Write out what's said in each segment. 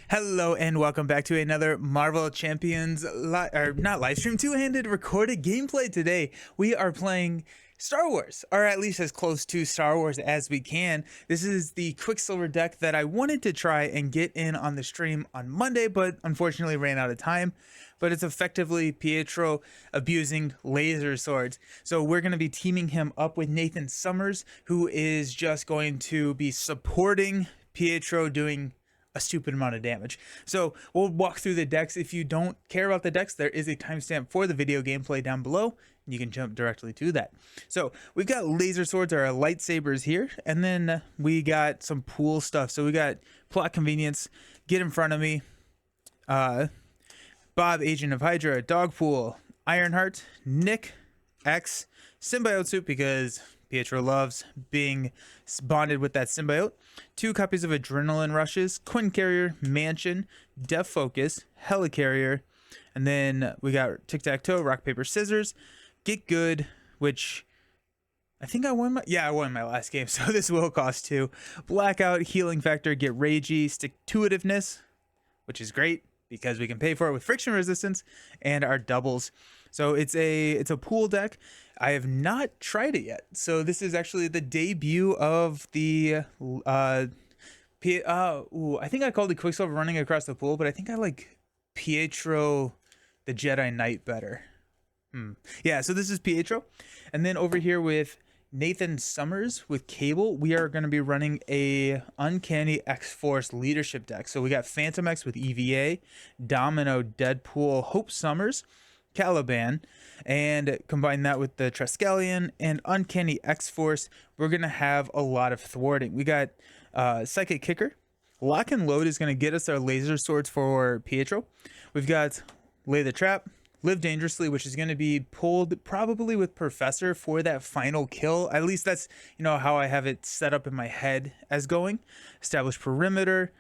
Hello and welcome back to another Marvel Champions not live stream, two-handed recorded gameplay. Today we are playing Star Wars, or at least as close to Star Wars as we can. This is the Quicksilver deck that I wanted to try and get in on the stream on Monday, but unfortunately ran out of time. But it's effectively Pietro abusing laser swords. So we're going to be teaming him up with Nathan Summers, who is just going to be supporting Pietro doing a stupid amount of damage. So we'll walk through the decks. If you don't care about the decks, there is a timestamp for the video gameplay down below. You can jump directly to that. So we've got laser swords or lightsabers here, and then we got some pool stuff. So we got plot convenience, get in front of me, Bob, Agent of Hydra, Dogpool, Ironheart, Nick, X, Symbiote Suit because Pietro loves being bonded with that symbiote. 2 copies of Adrenaline Rushes, Quinn Carrier, Mansion, Def Focus, Helicarrier, and then we got Tic Tac Toe, Rock Paper Scissors, Get Good, which I think I won I won my last game, so this will cost 2. Blackout, Healing Factor, Get Ragey, Stick-to-itiveness, which is great because we can pay for it with friction resistance, and our doubles. So it's a pool deck. I have not tried it yet. So this is actually the debut of the I think I called it Quicksilver running across the pool, but I think I like Pietro the Jedi Knight better. Yeah, so this is Pietro. And then over here with Nathan Summers with Cable, we are going to be running a Uncanny X-Force leadership deck. So we got Phantom X with EVA, Domino, Deadpool, Hope Summers, Caliban, and combine that with the Triskelion and Uncanny X-Force, we're going to have a lot of thwarting. We got Psychic Kicker. Lock and Load is going to get us our laser swords for Pietro. We've got Lay the Trap, Live Dangerously, which is going to be pulled probably with Professor for that final kill. At least that's, how I have it set up in my head as going. Establish Perimeter,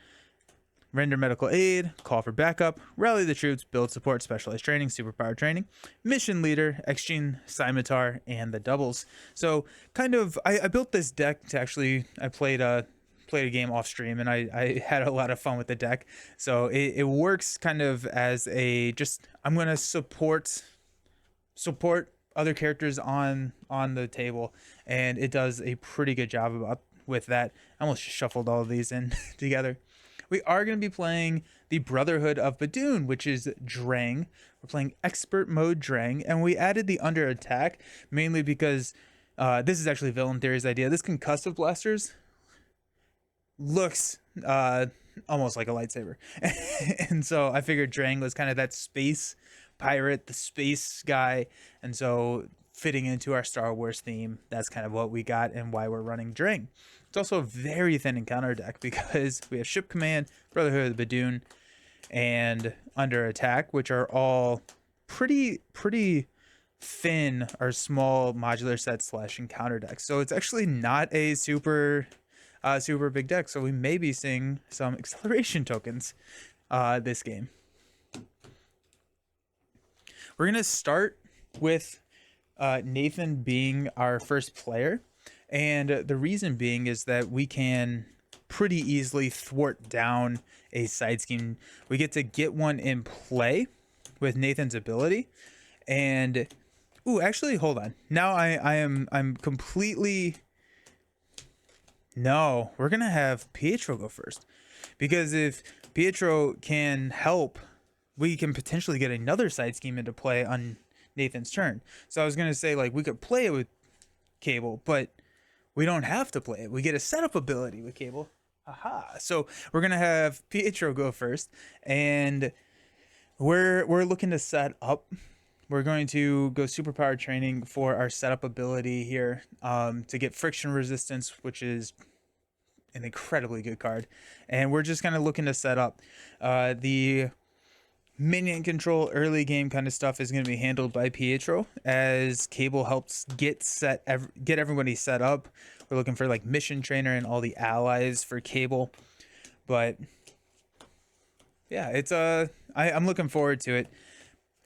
Render Medical Aid, Call for Backup, Rally the Troops, Build Support, Specialized Training, Superpower Training, Mission Leader, Exchange Scimitar, and the doubles. So kind of, I built this deck to actually, I played a game off stream, and I had a lot of fun with the deck. So it works kind of as a, I'm going to support other characters on the table, and it does a pretty good job with that. I almost shuffled all of these in together. We are going to be playing the Brotherhood of Badoon, which is Drang. We're playing Expert Mode Drang, and we added the Under Attack mainly because this is actually Villain Theory's idea. This Concussive Blasters looks almost like a lightsaber. And so I figured Drang was kind of that space pirate, the space guy. And so fitting into our Star Wars theme, that's kind of what we got and why we're running Drang. It's also a very thin encounter deck because we have Ship Command, Brotherhood of the Badoon, and Under Attack, which are all pretty thin or small modular set / encounter decks. So it's actually not a super big deck. So we may be seeing some acceleration tokens this game. We're gonna start with Nathan being our first player. And the reason being is that we can pretty easily thwart down a side scheme. We get to get one in play with Nathan's ability. And actually, hold on. Now I'm completely. No, we're gonna have Pietro go first, because if Pietro can help, we can potentially get another side scheme into play on Nathan's turn. So I was gonna say, like, we could play it with Cable, but we don't have to play it. We get a setup ability with Cable. Aha. So we're going to have Pietro go first, and we're looking to set up. We're going to go Superpower Training for our setup ability here to get Friction Resistance, which is an incredibly good card. And we're just kind of looking to set up. The minion control early game kind of stuff is going to be handled by Pietro as Cable helps get everybody set up. We're looking for like Mission Trainer and all the allies for Cable, but yeah, it's I'm looking forward to it.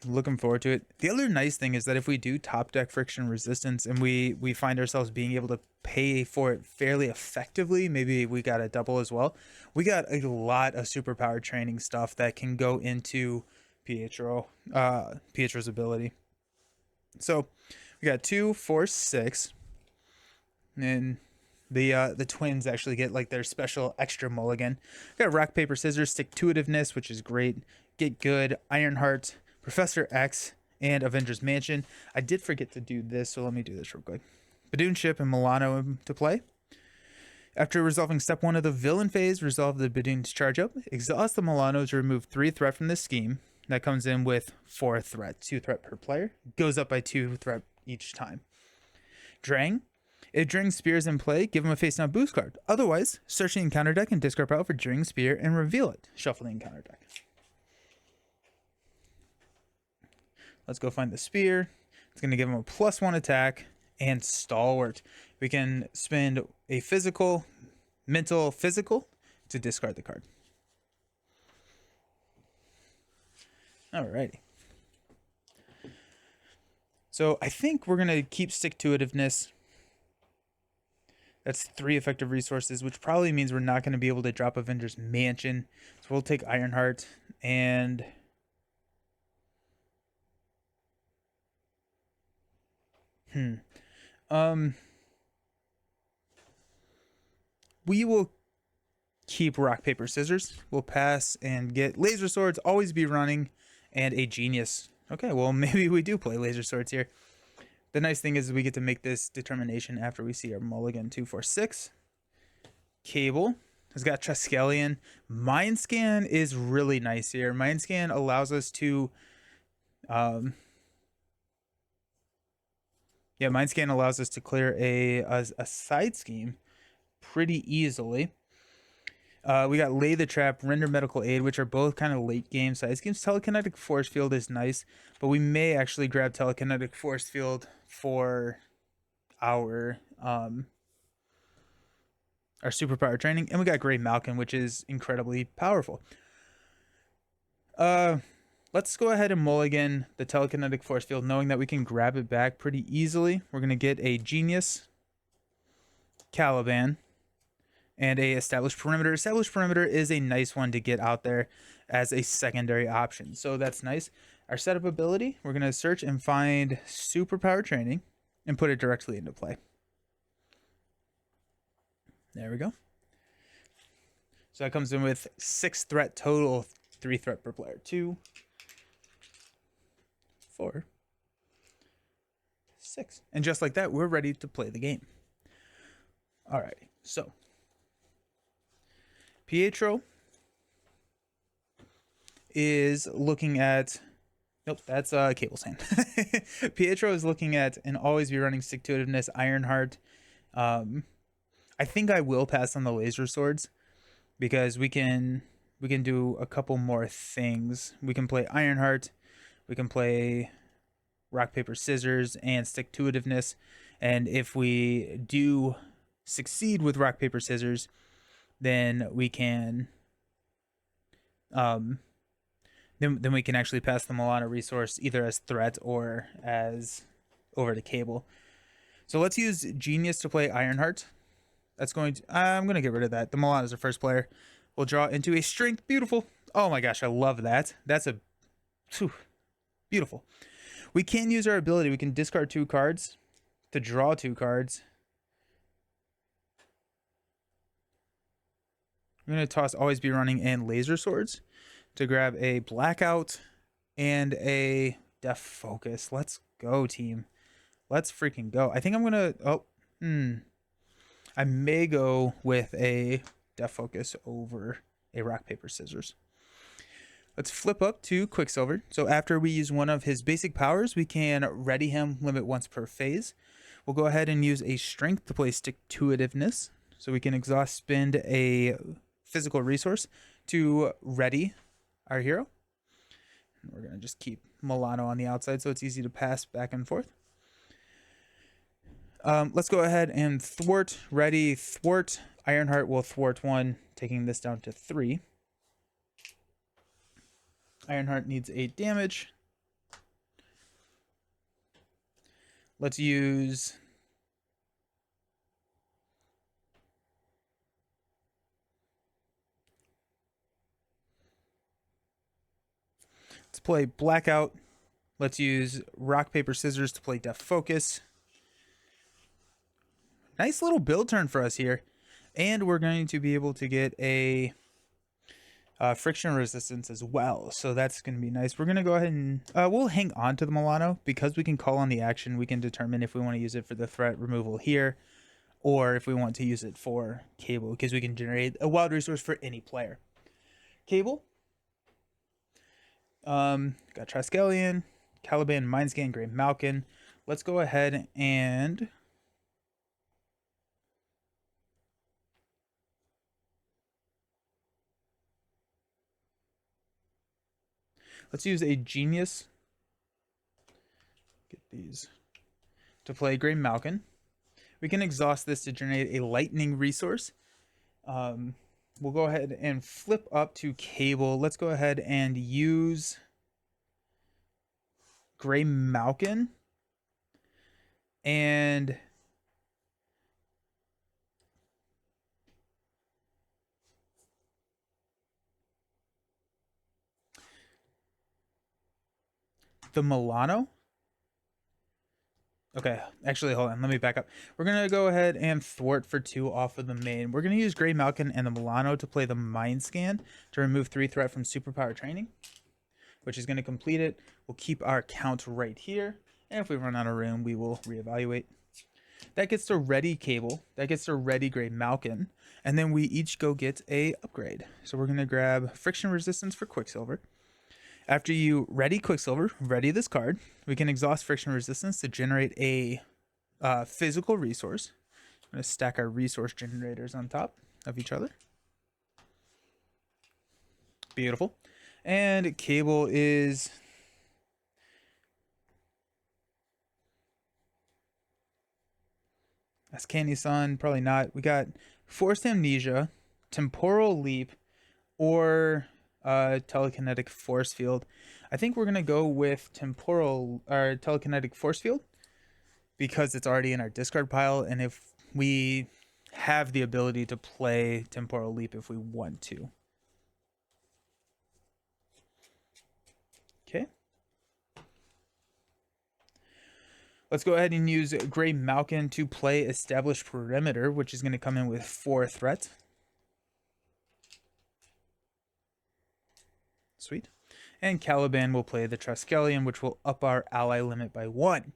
Looking forward to it. The other nice thing is that if we do top deck friction resistance and we find ourselves being able to pay for it fairly effectively, maybe we got a double as well. We got a lot of superpower training stuff that can go into Pietro's ability. So we got 2, 4, 6, and the twins actually get like their special extra mulligan. We got rock paper scissors, stick to itiveness, which is great. Get good, Ironheart, Professor X, and Avengers Mansion. I did forget to do this, so let me do this real quick. Badoonship and Milano to play. After resolving step 1 of the villain phase, resolve the Badoon's charge up. Exhaust the Milano to remove 3 threat from this scheme. That comes in with 4 threat, 2 threat per player. Goes up by 2 threat each time. Drang. If Drang Spear is in play, give him a face down boost card. Otherwise, search the encounter deck and discard pile for Drang Spear and reveal it. Shuffle the encounter deck. Let's go find the spear. It's going to give him a +1 attack and stalwart. We can spend a physical, mental, physical to discard the card. Alrighty. So I think we're going to keep stick-to-itiveness. That's 3 effective resources, which probably means we're not going to be able to drop Avengers Mansion. So we'll take Ironheart and... we will keep rock, paper, scissors. We'll pass and get laser swords, always be running, and a genius. Okay, well, maybe we do play laser swords here. The nice thing is we get to make this determination after we see our mulligan. 2, 4, 6. Cable has got Triskelion. Mind Scan is really nice here. Mind Scan allows us to... Mind Scan allows us to clear a side scheme pretty easily. We got Lay the Trap, Render Medical Aid, which are both kind of late game side schemes. Telekinetic Force Field is nice, but we may actually grab Telekinetic Force Field for our superpower training. And we got Grey Malkin, which is incredibly powerful. Let's go ahead and mulligan the Telekinetic Force Field, knowing that we can grab it back pretty easily. We're going to get a Genius, Caliban, and a Established Perimeter. Established Perimeter is a nice one to get out there as a secondary option. So that's nice. Our setup ability, we're going to search and find Superpower Training and put it directly into play. There we go. So that comes in with 6 threat total, 3 threat per player. 2, 4, 6. And just like that, we're ready to play the game. All right, so Pietro is looking at... Nope, that's Cable's hand. Pietro is looking at and always be running stick-to-itiveness, Ironheart. I think I will pass on the laser swords because we can do a couple more things. We can play Ironheart. We can play rock, paper, scissors, and stick-to-itiveness. And if we do succeed with rock, paper, scissors, then we can then we can actually pass the Milano resource either as threat or as over to Cable. So let's use Genius to play Ironheart. That's going to... I'm going to get rid of that. The Milano is the first player. We'll draw into a Strength. Beautiful. Oh my gosh, I love that. That's a... Whew, beautiful. We can use our ability. We can discard 2 cards to draw 2 cards. I'm going to toss Always Be Running and Laser Swords to grab a Blackout and a Deaf Focus. Let's go, team. Let's freaking go. I think I'm going to... I may go with a Deaf Focus over a rock, paper, scissors. Let's flip up to Quicksilver. So after we use one of his basic powers, we can ready him, limit once per phase. We'll go ahead and use a Strength to play Stick-to-itiveness. So we can exhaust, spend a physical resource to ready our hero. And we're going to just keep Milano on the outside so it's easy to pass back and forth. Let's go ahead and thwart, ready, thwart. Ironheart will thwart 1, taking this down to 3. Ironheart needs 8 damage. Let's use... Let's play Blackout. Let's use Rock, Paper, Scissors to play Def Focus. Nice little build turn for us here. And we're going to be able to get a friction resistance as well. So that's going to be nice. We're going to go ahead and we'll hang on to the Milano because we can call on the action. We can determine if we want to use it for the threat removal here or if we want to use it for Cable because we can generate a wild resource for any player. Cable. Got Triskelion, Caliban, Mindscan, Grey Malkin. Let's go ahead and let's use a Genius. Get these to play Grey Malkin. We can exhaust this to generate a lightning resource. We'll go ahead and flip up to Cable. Let's go ahead and use Grey Malkin and the Milano. Okay, actually, hold on. Let me back up. We're going to go ahead and thwart for 2 off of the main. We're going to use Grey Malkin and the Milano to play the Mind Scan to remove 3 threat from Superpower Training, which is going to complete it. We'll keep our count right here. And if we run out of room, we will reevaluate. That gets to ready Cable. That gets to ready Grey Malkin. And then we each go get a upgrade. So we're going to grab Friction Resistance for Quicksilver. After you ready Quicksilver, ready this card, we can exhaust Friction Resistance to generate a physical resource. I'm going to stack our resource generators on top of each other. Beautiful. And Cable is... That's Candy Sun, probably not. We got Forced Amnesia, Temporal Leap, or... telekinetic force field. I think we're gonna go with telekinetic force field because it's already in our discard pile, and if we have the ability to play temporal leap if we want to. Okay. Let's go ahead and use Grey Malkin to play Established Perimeter, which is going to come in with 4 threat. Sweet. And Caliban will play the Triskelion, which will up our ally limit by 1.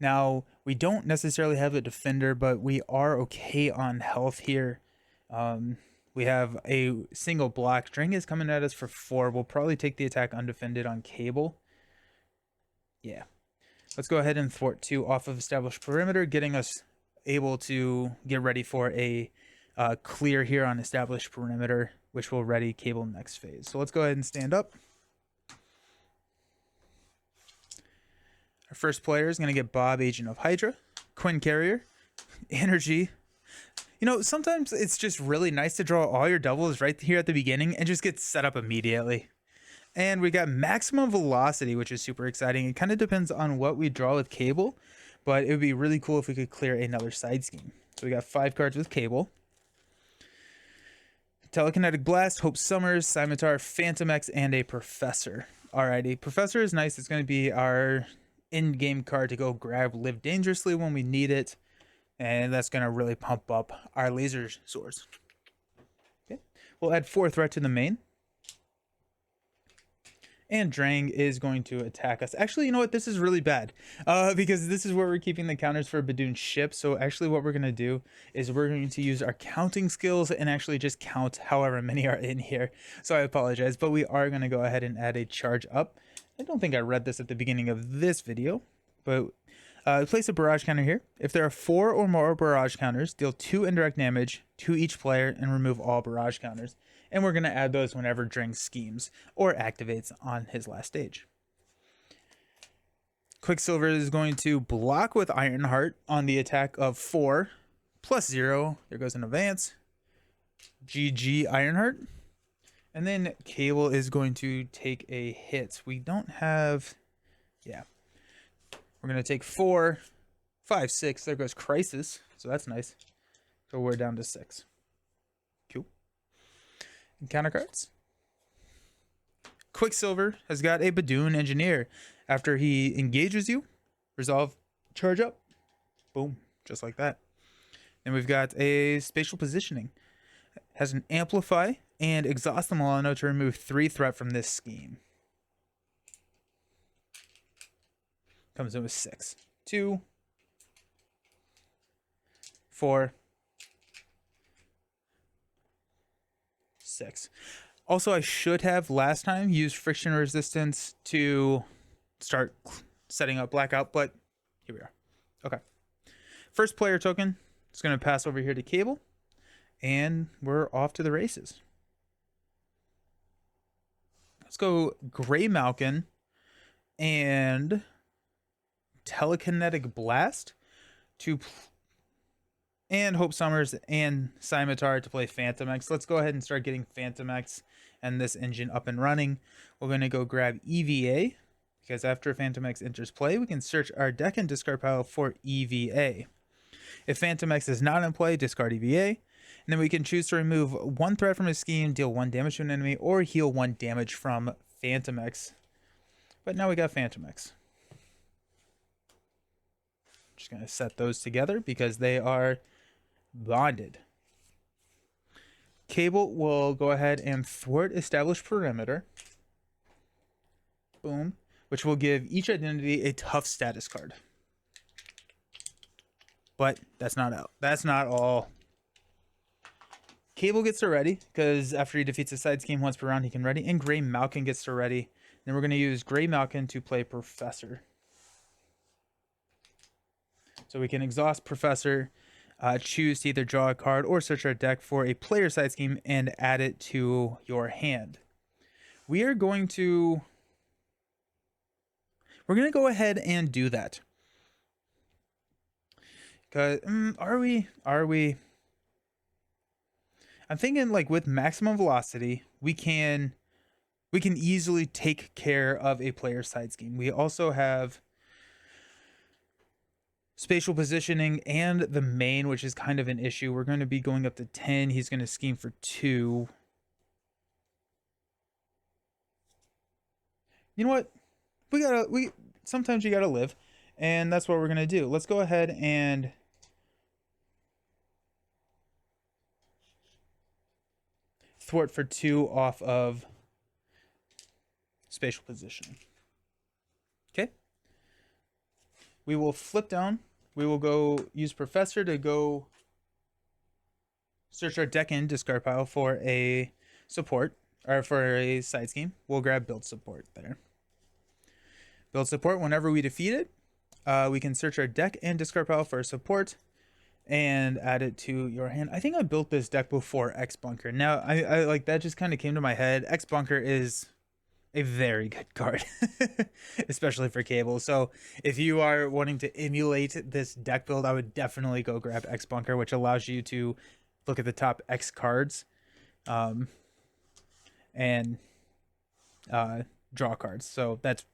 Now, we don't necessarily have a defender, but we are okay on health here. We have a single block. Drang is coming at us for 4. We'll probably take the attack undefended on Cable. Yeah. Let's go ahead and thwart 2 off of Established Perimeter, getting us able to get ready for a clear here on Established Perimeter, which will ready Cable next phase. So let's go ahead and stand up. Our first player is going to get Bob, Agent of Hydra, Quinn Carrier, Energy. You know, sometimes it's just really nice to draw all your doubles right here at the beginning and just get set up immediately. And we got Maximum Velocity, which is super exciting. It kind of depends on what we draw with Cable, but it would be really cool if we could clear another side scheme. So we got 5 cards with Cable. Telekinetic Blast, Hope Summers, Scimitar, Phantom X, and a Professor. Alrighty, Professor is nice. It's going to be our in-game card to go grab Live Dangerously when we need it. And that's going to really pump up our laser swords. Okay, we'll add 4 threat to the main. And Drang is going to attack us. Actually, you know what? This is really bad because this is where we're keeping the counters for Badoon's ship. So actually what we're going to do is we're going to use our counting skills and actually just count however many are in here. So I apologize, but we are going to go ahead and add a charge up. I don't think I read this at the beginning of this video, but place a barrage counter here. If there are 4 or more barrage counters, deal 2 indirect damage to each player and remove all barrage counters. And we're going to add those whenever Drang schemes or activates on his last stage. Quicksilver is going to block with Ironheart on the attack of 4 plus 0. There goes an advance. GG Ironheart. And then Cable is going to take a hit. We don't have... Yeah. We're going to take 4. 5, 6. There goes Crisis. So that's nice. So we're down to 6. Cool. Encounter cards. Quicksilver has got a Badoon Engineer. After he engages you, resolve, charge up. Boom. Just like that. Then we've got a Spatial Positioning. Has an Amplify and Exhaust the Milano to remove 3 threat from this scheme. Comes in with 6. 2, 4, 6. Also, I should have last time used Friction Resistance to start setting up Blackout, but here we are. Okay. First player token is going to pass over here to Cable, and we're off to the races. Let's go Gray Malkin and Telekinetic Blast and Hope Summers and Scimitar to play Phantom X. Let's go ahead and start getting Phantom X and this engine up and running. We're going to go grab EVA, because after Phantom X enters play, we can search our deck and discard pile for EVA. If Phantom X is not in play, discard EVA, and then we can choose to remove 1 threat from his scheme, deal 1 damage to an enemy, or heal 1 damage from Phantom X. But now we got Phantom X. Just going to set those together because they are bonded. Cable will go ahead and thwart established perimeter. Boom. Which will give each identity a tough status card. But that's not out. That's not all. Cable gets to ready because after he defeats a side scheme once per round, he can ready. And Gray Malkin gets to ready. Then we're going to use Gray Malkin to play Professor. So we can exhaust Professor, choose to either draw a card or search our deck for a player side scheme and add it to your hand. We're going to go ahead and do that. Cause are we? I'm thinking like with maximum velocity, we can easily take care of a player side scheme. We also have Spatial Positioning and the main, which is kind of an issue. We're going to be going up to 10. He's going to scheme for 2. You know what? Sometimes you gotta live, and that's what we're gonna do. Let's go ahead and thwart for 2 off of Spatial Positioning. Okay. We will flip down. We will go use Professor to go search our deck and discard pile for a support, or for a side scheme. We'll grab Build Support there. Build Support, whenever we defeat it, we can search our deck and discard pile for a support and add it to your hand. I think I built this deck before X Bunker. Now, I like that just kind of came to my head. X Bunker is a very good card, especially for Cable. So if you are wanting to emulate this deck build, I would definitely go grab X Bunker, which allows you to look at the top X cards and draw cards. So that's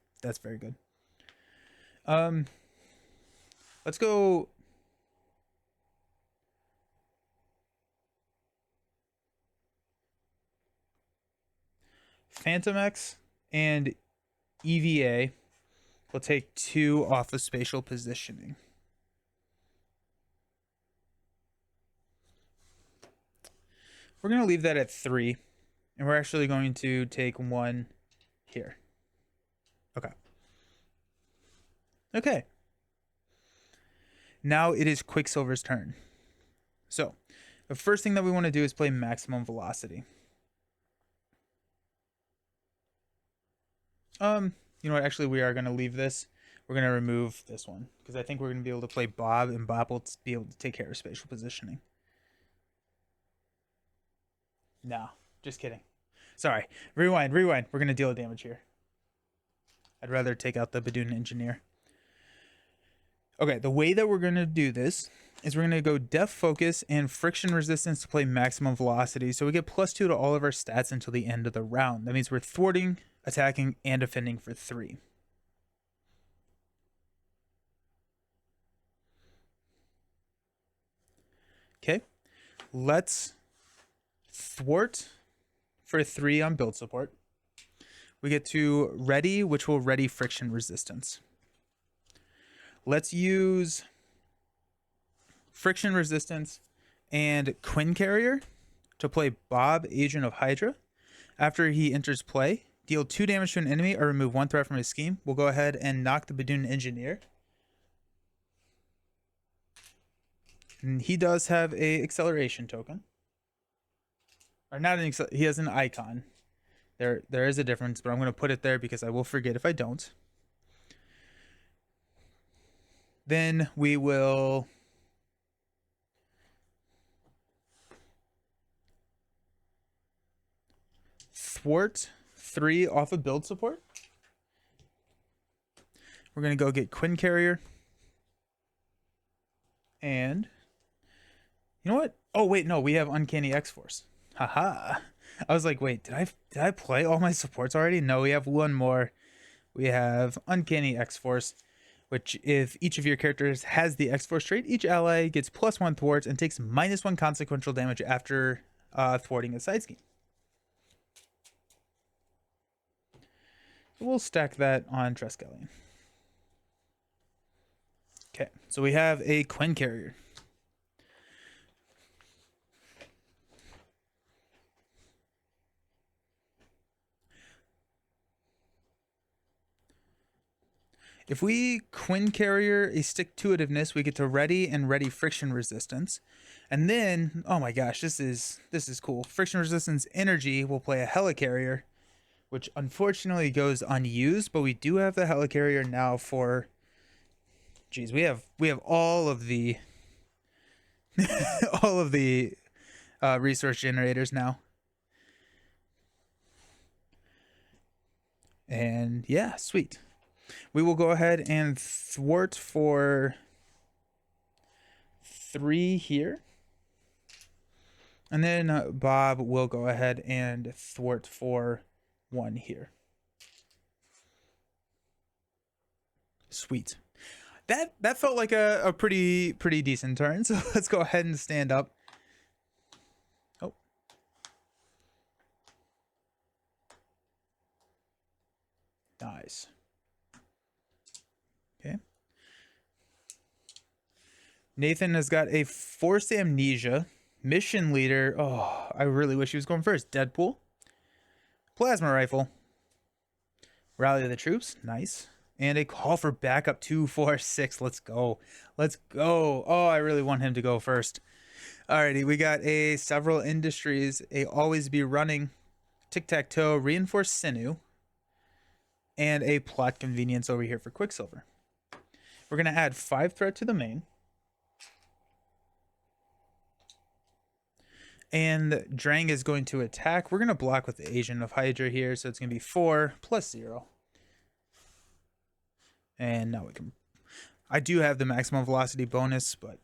very good. Let's go. Phantom X and EVA will take 2 off of Spatial Positioning. We're going to leave that at 3, and we're actually going to take 1 here. Okay. Now it is Quicksilver's turn. So, the first thing that we want to do is play Maximum Velocity. You know what? Actually, we are going to leave this. We're going to remove this one because I think we're going to be able to play Bob, and Bob will be able to take care of Spatial Positioning. No, just kidding. Sorry. Rewind. We're going to deal damage here. I'd rather take out the Badoon Engineer. Okay, the way that we're going to do this is we're going to go Def Focus and Friction Resistance to play Maximum Velocity. So we get +2 to all of our stats until the end of the round. That means we're thwarting, attacking, and defending for 3. Okay, let's thwart for 3 on build support. We get to ready, which will ready friction resistance. Let's use friction resistance and Quinn Carrier to play Bob, Agent of Hydra. After he enters play, deal 2 damage to an enemy or remove 1 threat from his scheme. We'll go ahead and knock the Badoon Engineer. And he does have a acceleration token. Or not an he has an icon. There is a difference, but I'm going to put it there because I will forget if I don't. Then we will thwart 3 off of build support. We're going to go get Quinn Carrier. And you know what? Oh, wait, no, we have Uncanny X-Force. Haha. I was like, wait, did I play all my supports already? No, we have 1 more. We have Uncanny X-Force, which if each of your characters has the X-Force trait, each ally gets +1 thwarts and takes -1 consequential damage after thwarting a side scheme. So we'll stack that on Triskelion. Okay, so we have a Quinn Carrier. If we Quinn Carrier a stick-to-itiveness, we get to ready and ready friction resistance. And then, oh my gosh, this is cool. Friction resistance energy will play a Helicarrier, which unfortunately goes unused, but we do have the Helicarrier now for, geez, we have all of the all of the resource generators now. And yeah, sweet. We will go ahead and thwart for 3 here. And then Bob will go ahead and thwart for 1 here. Sweet. That felt like a pretty decent turn. So let's go ahead and stand up. Oh. Nice. Okay. Nathan has got a Forced Amnesia. Mission Leader. Oh, I really wish he was going first. Deadpool. Plasma Rifle. Rally the Troops. Nice. And a call for backup 2, 4, 6. Let's go. Let's go. Oh, I really want him to go first. Alrighty, we got a Several Industries, a Always Be Running, Tic-Tac-Toe, Reinforced Sinew, and a Plot Convenience over here for Quicksilver. We're going to add 5 threat to the main. And Drang is going to attack. We're going to block with the Agent of Hydra here, so it's going to be 4 plus 0. And now we can... I do have the maximum velocity bonus, but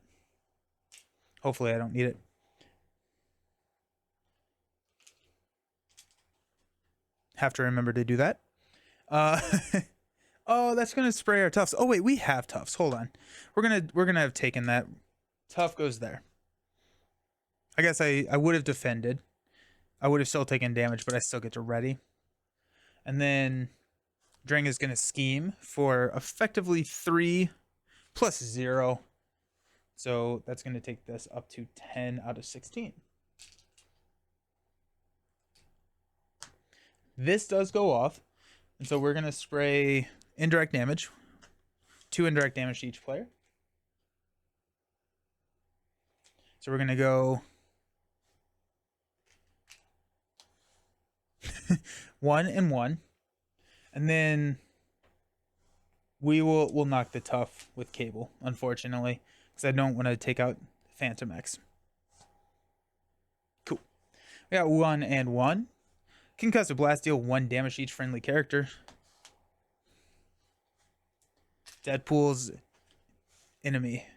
hopefully I don't need it. Have to remember to do that. Oh, that's going to spray our Tufts. Oh, wait, we have Tufts. Hold on. We're going to have taken that. Tuft goes there. I guess I would have defended. I would have still taken damage, but I still get to ready. And then Drang is going to scheme for effectively 3 plus 0. So that's going to take this up to 10 out of 16. This does go off. And so we're going to spray indirect damage. 2 indirect damage to each player. So we're going to go 1 and 1. And then we'll knock the Tough with Cable, unfortunately, because I don't want to take out Phantom X. Cool. We got 1 and 1. Concussive Blast, deal 1 damage to each friendly character. Deadpool's enemy.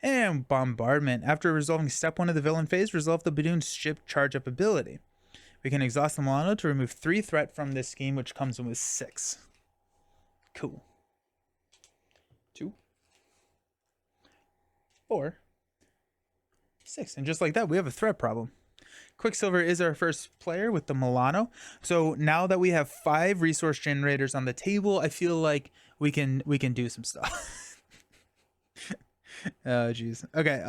And Bombardment. After resolving step 1 of the villain phase, resolve the Badoon's ship charge up ability. We can exhaust the Milano to remove 3 threat from this scheme, which comes in with 6. Cool. 2, 4, 6. And just like that, we have a threat problem. Quicksilver is our first player with the Milano. So now that we have 5 resource generators on the table, I feel like we can do some stuff. Oh jeez. Okay.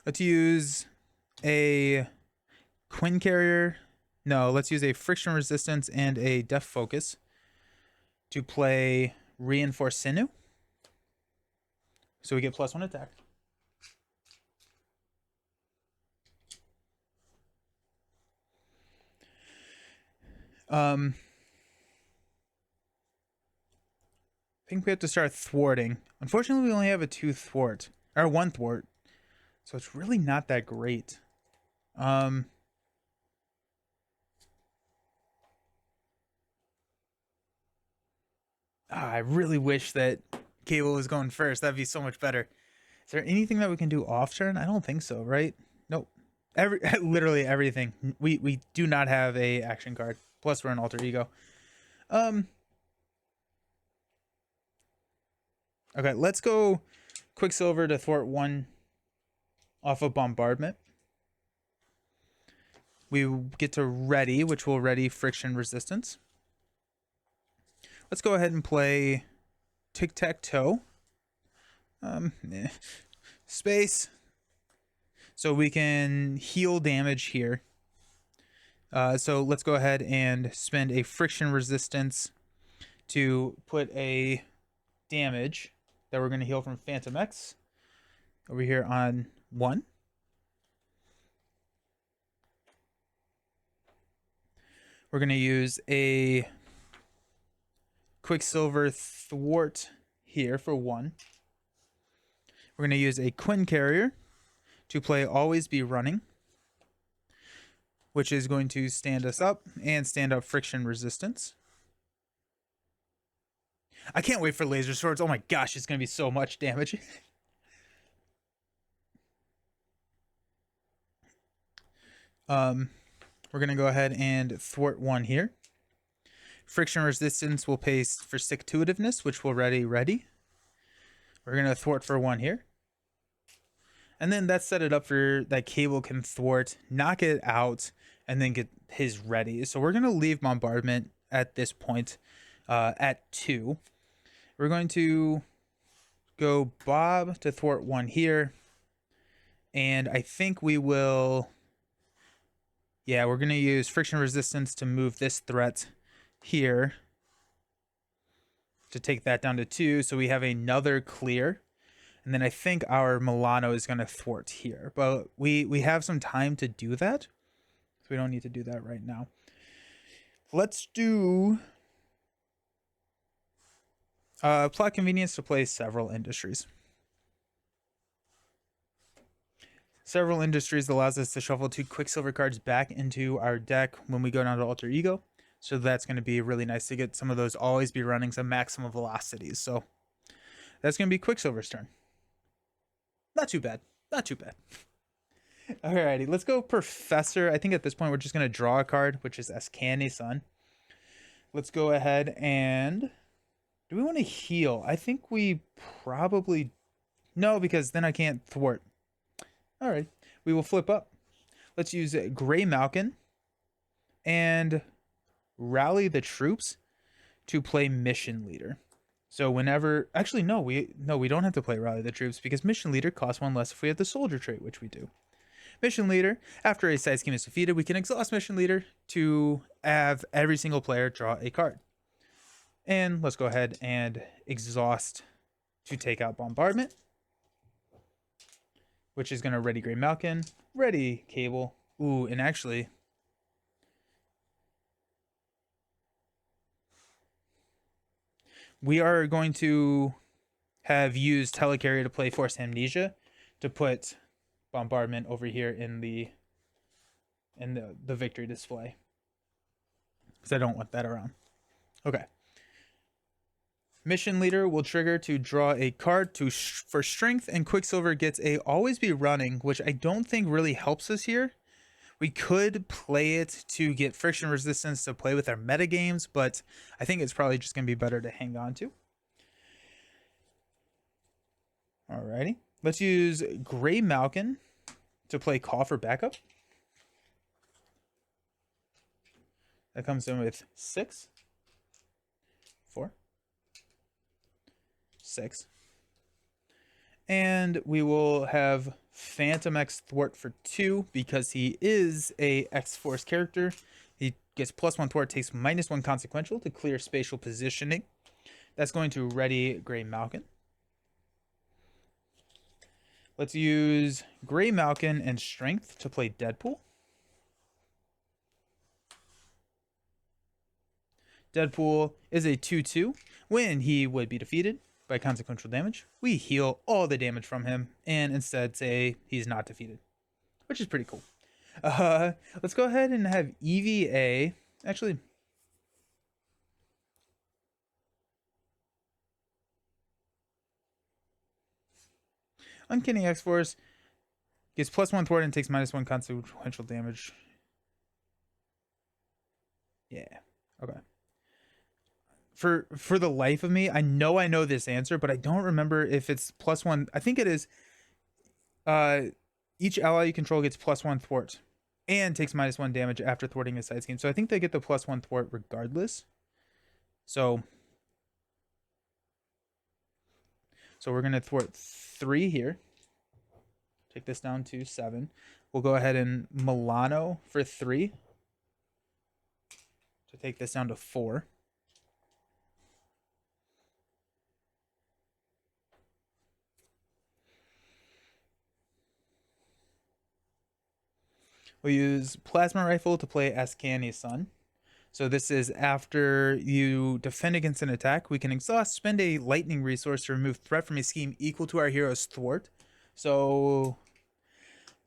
Let's use a Quinn carrier. No, let's use a friction resistance and a def focus to play reinforce sinew. So we get +1 attack. I think we have to start thwarting. Unfortunately, we only have a 2 thwart or 1 thwart, so it's really not that great. I really wish that Cable was going first. That'd be so much better. Is there anything that we can do off turn? I don't think so, right? Nope. Literally everything. We do not have a action card. Plus we're an alter ego. Okay, let's go Quicksilver to thwart 1 off of bombardment. We get to ready, which will ready friction resistance. Let's go ahead and play tic-tac-toe. Space. So we can heal damage here. So let's go ahead and spend a friction resistance to put a damage that we're going to heal from Phantom X over here on 1. We're going to use a Quicksilver thwart here for 1. We're going to use a Quinn carrier to play always be running, which is going to stand us up and stand up friction resistance. I can't wait for laser swords. Oh my gosh, it's going to be so much damage. We're going to go ahead and thwart 1 here. Friction resistance will pay for stick-to-itiveness, which will ready. We're going to thwart for 1 here. And then that set it up for that Cable can thwart, knock it out, and then get his ready. So we're going to leave bombardment at this point at 2. We're going to go Bob to thwart 1 here. And I think we will... Yeah, we're going to use friction resistance to move this threat here to take that down to 2. So we have another clear. And then I think our Milano is going to thwart here. But we have some time to do that. So we don't need to do that right now. Let's do... plot convenience to play Several Industries. Several Industries allows us to shuffle 2 Quicksilver cards back into our deck when we go down to Alter Ego. So that's going to be really nice to get some of those always be running some maximum velocities. So that's going to be Quicksilver's turn. Not too bad. Not too bad. Alrighty, let's go Professor. I think at this point we're just going to draw a card, which is Ascani Sun. Let's go ahead and... Do we want to heal? I think we probably... No, because then I can't thwart. Alright, we will flip up. Let's use Gray Malkin and rally the troops to play Mission Leader. So whenever... Actually, no, we don't have to play Rally the Troops because Mission Leader costs 1 less if we have the Soldier trait, which we do. Mission Leader, after a side scheme is defeated, we can exhaust Mission Leader to have every single player draw a card. And let's go ahead and exhaust to take out Bombardment, which is going to ready Gray Malkin, ready Cable. Ooh, and actually... We are going to have used Telecarrier to play Force Amnesia to put Bombardment over here in the victory display. Because I don't want that around. Okay. Mission Leader will trigger to draw a card for strength, and Quicksilver gets a always be running, which I don't think really helps us here. We could play it to get friction resistance to play with our metagames, but I think it's probably just going to be better to hang on to. Alrighty. Let's use Gray Malkin to play Call for backup. That comes in with 6, 4, 6. And we will have Phantom X Thwart for 2 because he is a X-Force character. He gets +1 Thwart, takes -1 consequential to clear spatial positioning. That's going to ready Gray Malkin. Let's use Gray Malkin and Strength to play Deadpool. Deadpool is a 2/2. When he would be defeated by consequential damage, we heal all the damage from him and instead say he's not defeated, which is pretty cool. Let's go ahead and have EVA. Actually, Uncanny X-Force gets +1 thwart and takes -1 consequential damage. Yeah. Okay. For the life of me, I know this answer, but I don't remember if it's +1. I think it is. Each ally you control gets +1 thwart and takes -1 damage after thwarting a side scheme. So I think they get the +1 thwart regardless. So we're gonna thwart 3 here. Take this down to 7. We'll go ahead and Milano for 3 to take this down to 4. We'll use Plasma Rifle to play Ascani's Son. So this is after you defend against an attack. We can exhaust, spend a lightning resource to remove threat from a scheme equal to our hero's thwart. So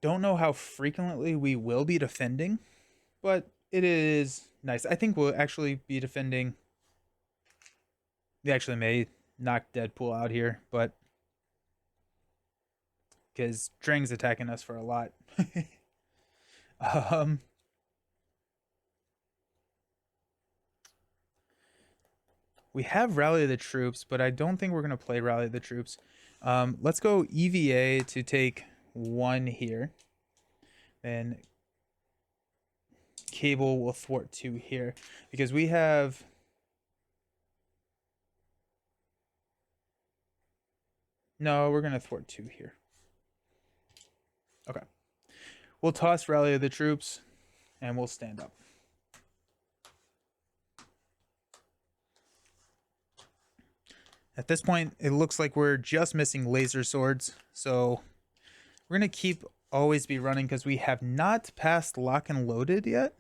don't know how frequently we will be defending, but it is nice. I think we'll actually be defending. We actually may knock Deadpool out here, but because Drang's attacking us for a lot. We have Rally the Troops, but I don't think we're going to play Rally the Troops. Let's go EVA to take 1 here. Then Cable will thwart 2 here. Because we have... No, we're going to thwart 2 here. Okay. We'll toss Rally the Troops, and we'll stand up. At this point, it looks like we're just missing laser swords. So we're going to keep Always Be Running because we have not passed Lock and Loaded yet.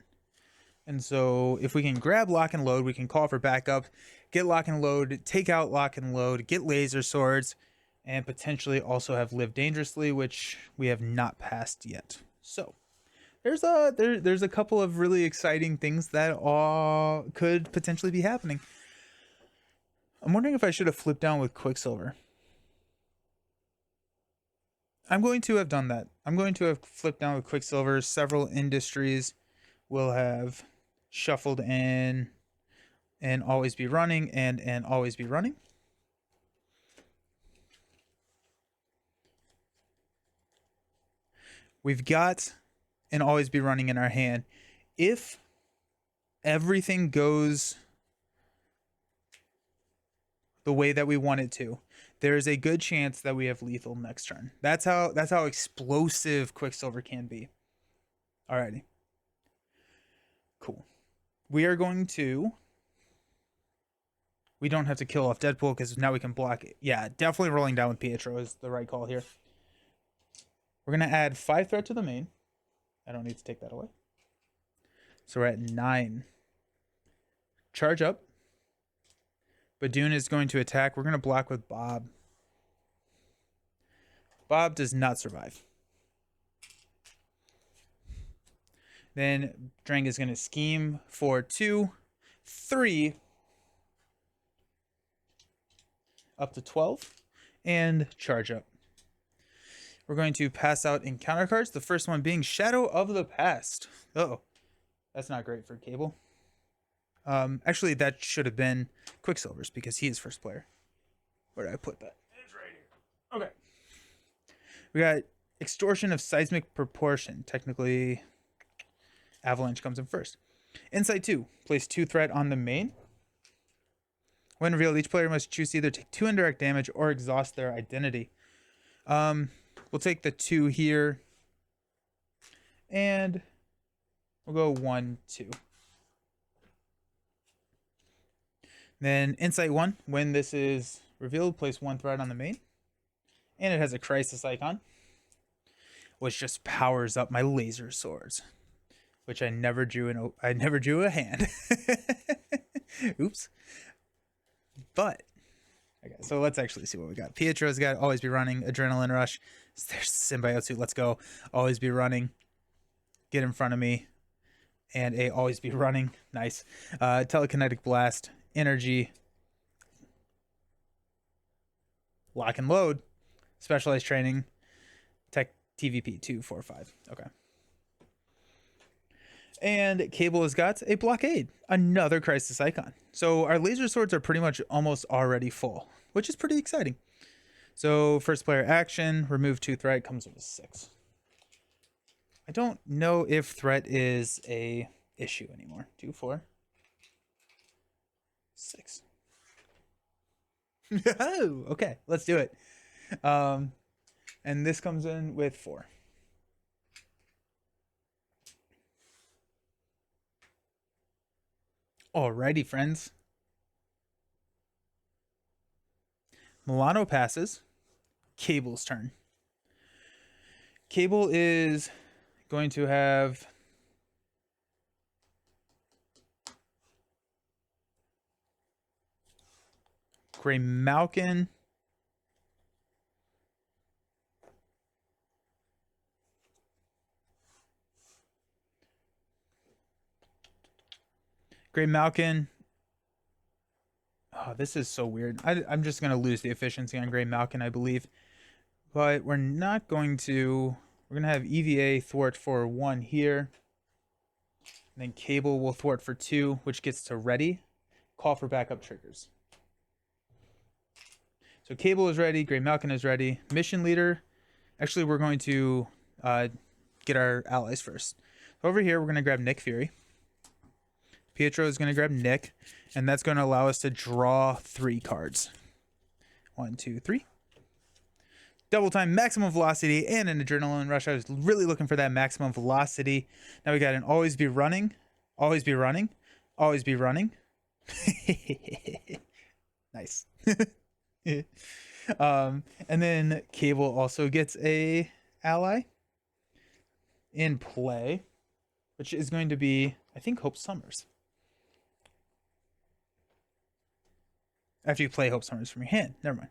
And so if we can grab Lock and Load, we can call for backup, get Lock and Load, take out Lock and Load, get laser swords, and potentially also have Live Dangerously, which we have not passed yet. So there's a couple of really exciting things that could potentially be happening. I'm wondering if I should have flipped down with Quicksilver. I'm going to have done that. I'm going to have flipped down with Quicksilver. Several industries will have shuffled in and Always Be Running and Always Be Running. We've got an Always Be Running in our hand. If everything goes the way that we want it to, there is a good chance that we have lethal next turn. That's how explosive Quicksilver can be. Alrighty. Cool. We are going to... We don't have to kill off Deadpool because now we can block it. Yeah, definitely rolling down with Pietro is the right call here. We're going to add 5 threat to the main. I don't need to take that away. So we're at 9. Charge up. Badoon is going to attack. We're going to block with Bob. Bob does not survive. Then Drang is going to scheme for 2, 3, up to 12, and charge up. We're going to pass out encounter cards. The first one being Shadow of the Past. Uh-oh. That's not great for Cable. Actually, that should have been Quicksilver's because he is first player. Where did I put that? It's right here. Okay. We got Extortion of Seismic Proportion. Technically, Avalanche comes in first. Insight 2. Place 2 threat on the main. When revealed, each player must choose to either take 2 indirect damage or exhaust their identity. We'll take the 2 here. And we'll go 1, 2. Then Insight 1. When this is revealed, place 1 threat on the main. And it has a crisis icon, which just powers up my laser swords, which I never drew a hand. Oops. But okay, so let's actually see what we got. Pietro's got Always Be Running, Adrenaline Rush. There's Symbiote Suit. Let's go. Always Be Running. Get in front of me. And a Always Be Running. Nice. Telekinetic Blast. Energy. Lock and Load. Specialized Training. Tech TVP 245. Okay. And Cable has got a Blockade, another crisis icon. So our laser swords are pretty much almost already full, which is pretty exciting. So first player action, remove 2 threat, comes with a 6. I don't know if threat is a issue anymore. 2, 4, 6. Oh, okay, let's do it. And this comes in with 4. Alrighty, friends. Milano passes. Cable's turn. Cable is going to have Gray Malkin. Gray Malkin. Oh, this is so weird. I'm just going to lose the efficiency on Gray Malkin, I believe. But we're not going to... We're going to have EVA thwart for 1 here. And then Cable will thwart for 2, which gets to ready. Call for backup triggers. So Cable is ready. Gray Malkin is ready. Mission Leader. Actually, we're going to get our allies first. Over here, we're going to grab Nick Fury. Pietro is going to grab Nick, and that's going to allow us to draw 3 cards. 1, 2, 3. Double time, maximum velocity, and an adrenaline rush. I was really looking for that maximum velocity. Now we got an Always Be Running, Always Be Running, Always Be Running. Nice. And then Cable also gets a ally in play, which is going to be, I think, Hope Summers. After you play Hope Summers from your hand. Never mind.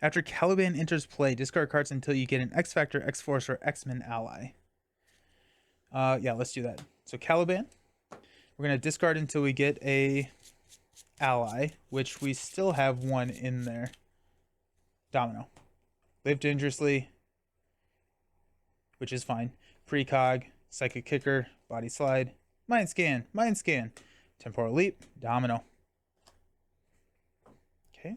After Caliban enters play, discard cards until you get an X Factor, X Force, or X-Men ally. Yeah, let's do that. So Caliban, we're going to discard until we get a ally, which we still have 1 in there. Domino. Live Dangerously, which is fine. Precog, Psychic Kicker, Body Slide, Mind Scan, Temporal Leap, Domino. Okay.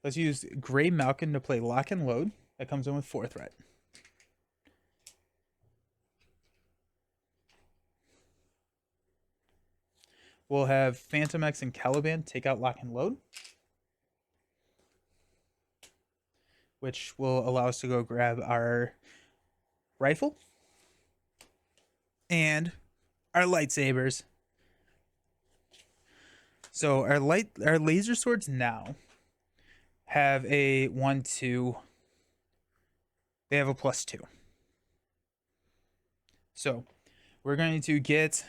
Let's use Gray Malkin to play Lock and Load. That comes in with 4 threat. We'll have Phantom X and Caliban take out Lock and Load, which will allow us to go grab our rifle and our lightsabers. So our laser swords now have a 1, 2. They have a +2. So we're going to get...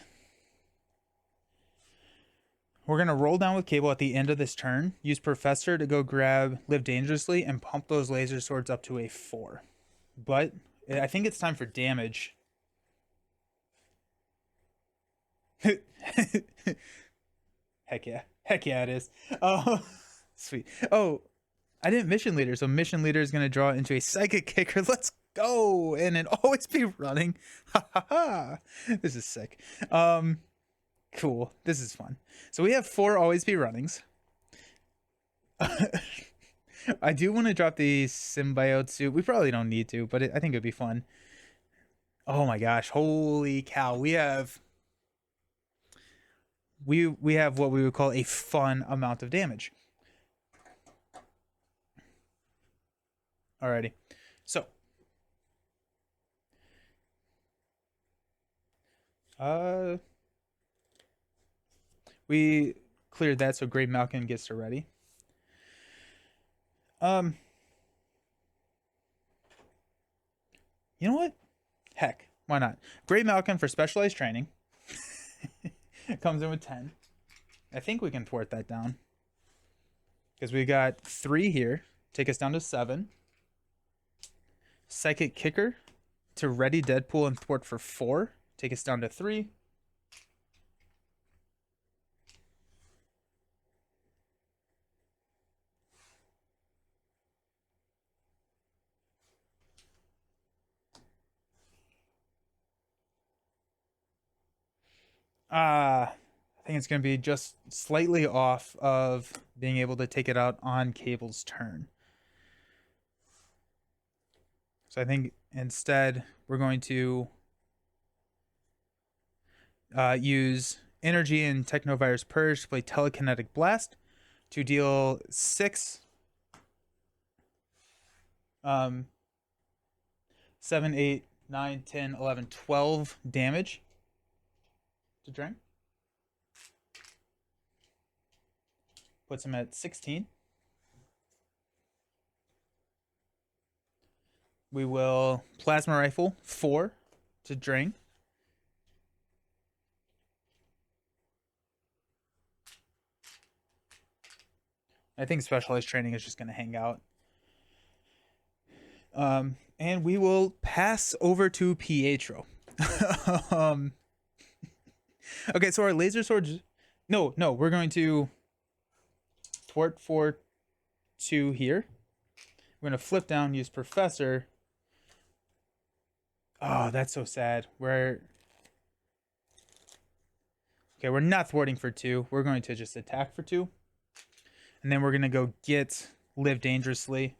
We're going to roll down with Cable at the end of this turn. Use Professor to go grab Live Dangerously and pump those laser swords up to a 4. But I think it's time for damage. Heck yeah. Heck yeah, it is. Oh, sweet. Oh, I didn't Mission Leader. So Mission Leader is going to draw into a Psychic Kicker. Let's go. And it Always Be Running. Ha ha ha. This is sick. Cool. This is fun. So we have 4 always be runnings. I do want to drop the symbiote suit. We probably don't need to, but I think it'd be fun. Oh my gosh! Holy cow! We have what we would call a fun amount of damage. Alrighty, so we cleared that, so Great Malkin gets to ready. You know what? Heck, why not? Great Malkin for specialized training. Comes in with 10. I think we can thwart that down. Because we got 3 here. Take us down to 7. Psychic Kicker to ready Deadpool and thwart for 4. Take us down to 3. I think it's going to be just slightly off of being able to take it out on Cable's turn. So I think instead we're going to use Energy and Technovirus Purge to play Telekinetic Blast to deal 6 7, 8, 9, 10, 11, 12 damage to Drang. Puts him at 16. We will Plasma Rifle 4 to Drang. I think Specialized Training is just going to hang out. And we will pass over to Pietro. Okay, so our laser swords. No, we're going to thwart for 2 here. We're going to flip down, use Professor. Oh, that's so sad. We're not thwarting for 2. We're going to just attack for 2. And then we're going to go get Live Dangerously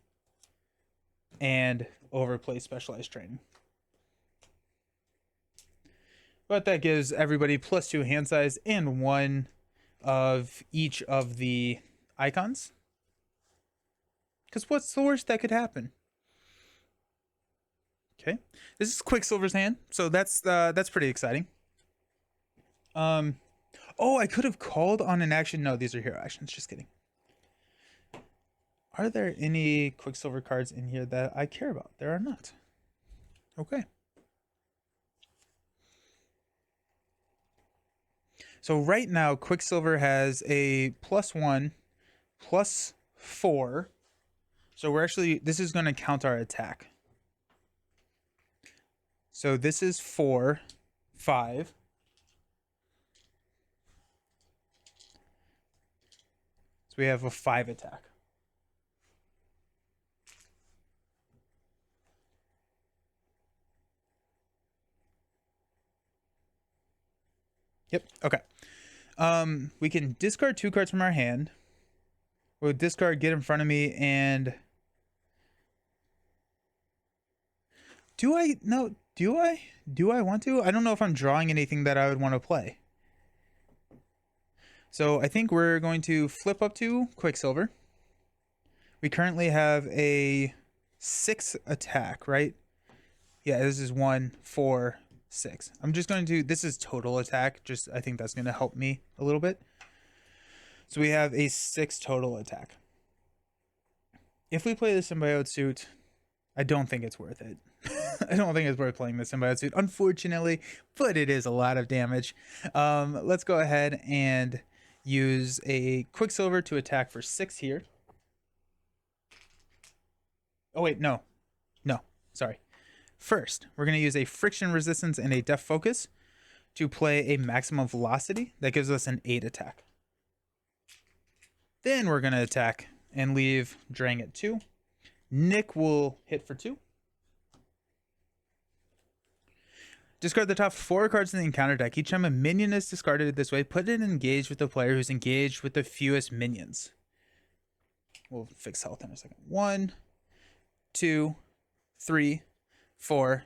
and overplay Specialized Training. But that gives everybody +2 hand size and 1 of each of the icons. Because what's the worst that could happen? Okay, this is Quicksilver's hand, so that's pretty exciting. Oh, I could have called on an action. No, these are hero actions. Just kidding. Are there any Quicksilver cards in here that I care about? There are not. Okay. So right now, Quicksilver has a +1, +4. So we're actually, this is going to count our attack. So this is 4, 5. So we have a 5 attack. Yep. Okay. We can discard 2 cards from our hand. We'll discard, get in front of me, and do I want to? I don't know if I'm drawing anything that I would want to play. So I think we're going to flip up to Quicksilver. We currently have a 6 attack, right? Yeah, this is 1, 4, 6. I'm just going to, this is total attack. Just, I think that's going to help me a little bit. So we have a 6 total attack. If we play the symbiote suit, I don't think it's worth it. I don't think it's worth playing the symbiote suit, unfortunately, but it is a lot of damage. Let's go ahead and use a Quicksilver to attack for 6 here. Oh wait, no, sorry. First, we're going to use a Friction Resistance and a Def Focus to play a Maximum Velocity. That gives us an 8 attack. Then we're going to attack and leave Drang at 2. Nick will hit for 2. Discard the top 4 cards in the encounter deck. Each time a minion is discarded this way, put it engaged with the player who's engaged with the fewest minions. We'll fix health in a second. 1, 2, 3, 4,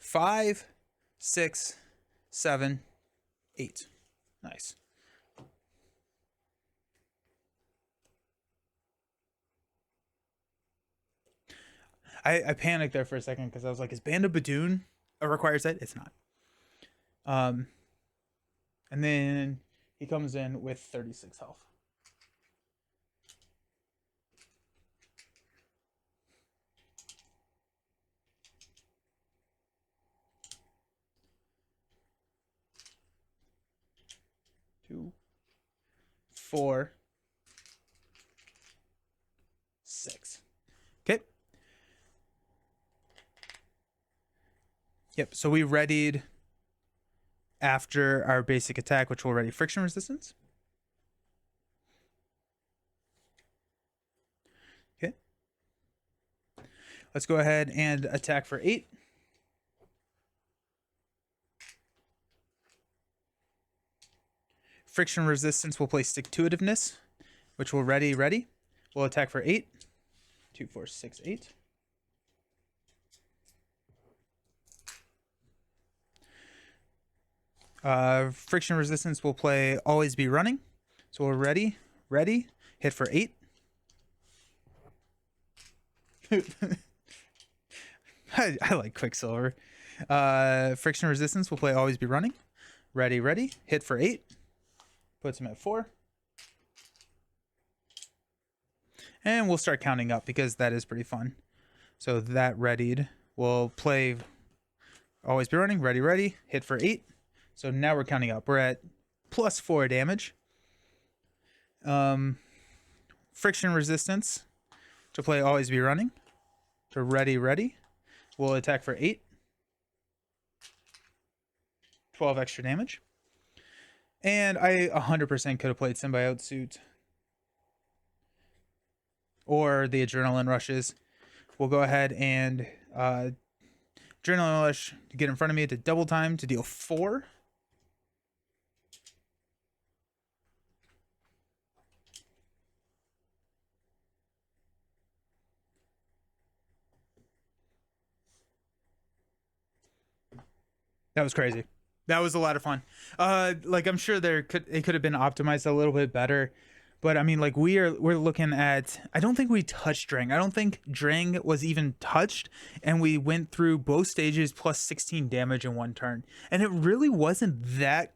5, 6, 7, 8. Nice. I panicked there for a second because I was like, is Band of Badoon a required set? It's not. And then he comes in with 36 health. Two, 4, 6. Okay. Yep, so we readied after our basic attack, which will ready friction resistance. Okay. Let's go ahead and attack for 8. Friction resistance will play stick-to-itiveness, which will ready. We'll attack for 8. 2, 4, 6, 8. Friction resistance will play always be running. So we're ready, hit for 8. I like Quicksilver. Friction resistance will play always be running. Ready, hit for 8. Puts him at 4. And we'll start counting up because that is pretty fun. So that readied. We'll play always be running, ready, hit for 8. So now we're counting up. We're at plus 4 damage. Friction resistance to play always be running. To ready. We'll attack for 8. 12 extra damage. And I 100% could have played Symbiote Suit. Or the Adrenaline Rushes. We'll go ahead and Adrenaline Rush to get in front of me to double time to deal 4. That was crazy. That was a lot of fun. Like I'm sure it could have been optimized a little bit better, but I mean, like we're looking at. I don't think we touched Drang. I don't think Drang was even touched, and we went through both stages plus 16 damage in one turn, and it really wasn't that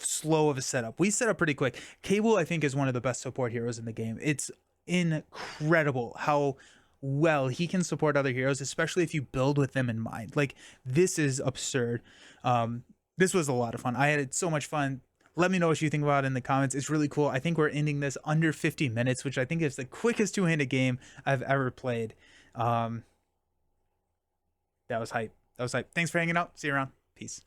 slow of a setup. We set up pretty quick. Cable, I think, is one of the best support heroes in the game. It's incredible how well he can support other heroes, especially if you build with them in mind. Like this is absurd. This was a lot of fun. I had so much fun. Let me know what you think about it in the comments. It's really cool. I think we're ending this under 50 minutes, which I think is the quickest two-handed game I've ever played. That was hype. Thanks for hanging out. See you around. Peace.